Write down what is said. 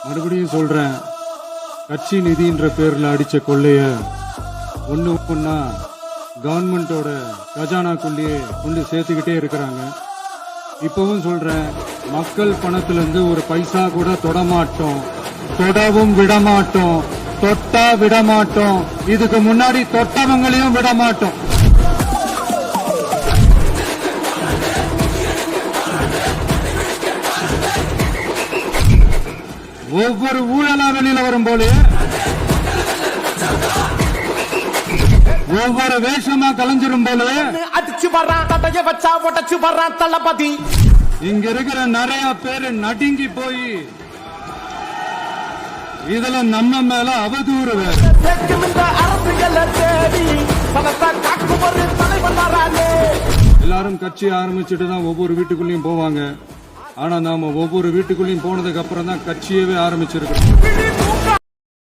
மறுபடியும் சொல்றேன், கட்சி நிதின்ற பேர்ல அடிச்ச கொள்ளைய ஒண்ணா கவர்மெண்டோட கஜானாக்குள்ளேயே கொண்டு சேர்த்துக்கிட்டே இருக்கிறாங்க. இப்பவும் சொல்றேன், மக்கள் பணத்துல இருந்து ஒரு பைசா கூட தொடமாட்டோம், தொடவும் விடமாட்டோம், தொட்டா விடமாட்டோம், இதுக்கு முன்னாடி தொட்டவங்களையும் விடமாட்டோம். ஒவ்வொரு ஊழலா வெளியில வரும் போலே, ஒவ்வொரு வேஷமா கலைஞ்சிரும் போலே அடிச்சு வர்றான், தட்டைய வச்சா உடச்சு வர்றான் தளபதி. இங்க இருக்கிற நிறைய பேரு நடுங்கி போய் இதுல நம்ம மேல அவதூறு வேற. எல்லாரும் கட்சி ஆரம்பிச்சுட்டு தான் ஒவ்வொரு வீட்டுக்குள்ளயும் போவாங்க. ஆனா நாம ஒவ்வொரு வீட்டுக்குள்ளயும் போனதுக்கு அப்புறம் தான் கட்சியவே ஆரம்பிச்சிருக்கோம்.